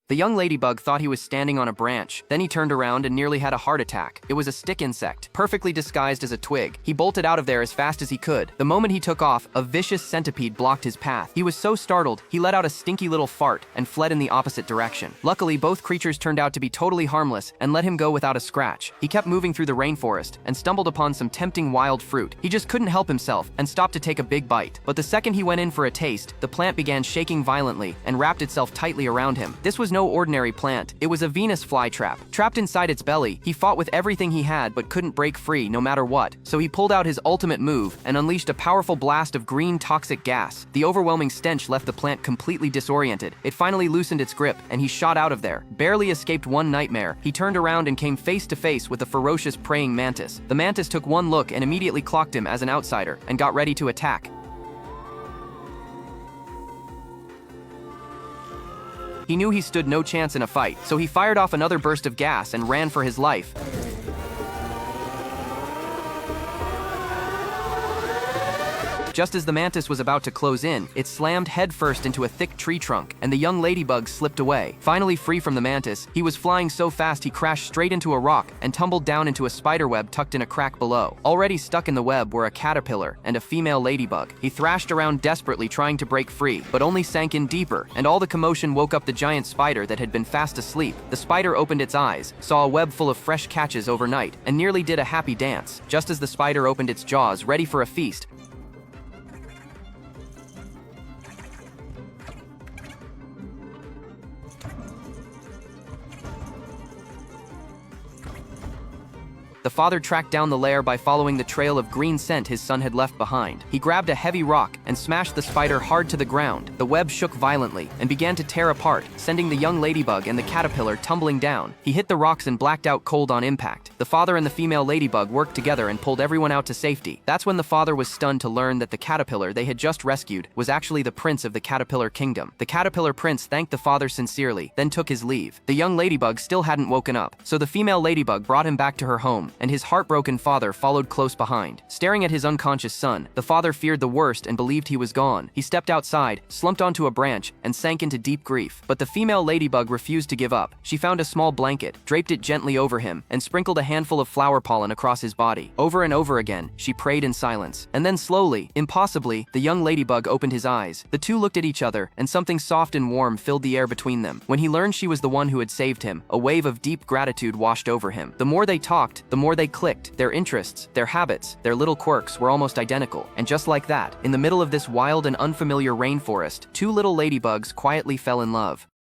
The young ladybug thought he was standing on a branch. Then he turned around and nearly had a heart attack. It was a stick insect, perfectly disguised as a twig. He bolted out of there as fast as he could. The moment he took off, a vicious centipede blocked his path. He was so startled, he let out a stinky little fart and fled in the opposite direction. Luckily, both creatures turned out to be totally harmless and let him go without a scratch. He kept moving through the rainforest and stumbled upon some tempting wild fruit. He just couldn't help himself and stopped to take a big bite. But the second he went in for a taste, the plant began shaking violently and wrapped itself tightly around him. This was no ordinary plant. It was a Venus flytrap. Trapped inside its belly, he fought with everything he had but couldn't break free no matter what. So he pulled out his ultimate move and unleashed a powerful blast of green toxic gas. The overwhelming stench left the plant completely disoriented. It finally loosened its grip and he shot out of there. Barely escaped one nightmare, he turned around and came face to face with a ferocious praying mantis. The mantis took one look and immediately clocked him as an outsider and got ready to attack. He knew he stood no chance in a fight, so he fired off another burst of gas and ran for his life. Just as the mantis was about to close in, it slammed headfirst into a thick tree trunk, and the young ladybug slipped away. Finally free from the mantis, he was flying so fast he crashed straight into a rock and tumbled down into a spider web tucked in a crack below. Already stuck in the web were a caterpillar and a female ladybug. He thrashed around desperately trying to break free, but only sank in deeper, and all the commotion woke up the giant spider that had been fast asleep. The spider opened its eyes, saw a web full of fresh catches overnight, and nearly did a happy dance. Just as the spider opened its jaws ready for a feast, the father tracked down the lair by following the trail of green scent his son had left behind. He grabbed a heavy rock and smashed the spider hard to the ground. The web shook violently and began to tear apart, sending the young ladybug and the caterpillar tumbling down. He hit the rocks and blacked out cold on impact. The father and the female ladybug worked together and pulled everyone out to safety. That's when the father was stunned to learn that the caterpillar they had just rescued was actually the prince of the caterpillar kingdom. The caterpillar prince thanked the father sincerely, then took his leave. The young ladybug still hadn't woken up, so the female ladybug brought him back to her home, and his heartbroken father followed close behind. Staring at his unconscious son, the father feared the worst and believed he was gone. He stepped outside, slumped onto a branch, and sank into deep grief. But the female ladybug refused to give up. She found a small blanket, draped it gently over him, and sprinkled a handful of flower pollen across his body. Over and over again, she prayed in silence. And then slowly, impossibly, the young ladybug opened his eyes. The two looked at each other, and something soft and warm filled the air between them. When he learned she was the one who had saved him, a wave of deep gratitude washed over him. The more they talked, the more they clicked. Their interests, their habits, their little quirks were almost identical. And just like that, in the middle of this wild and unfamiliar rainforest, two little ladybugs quietly fell in love.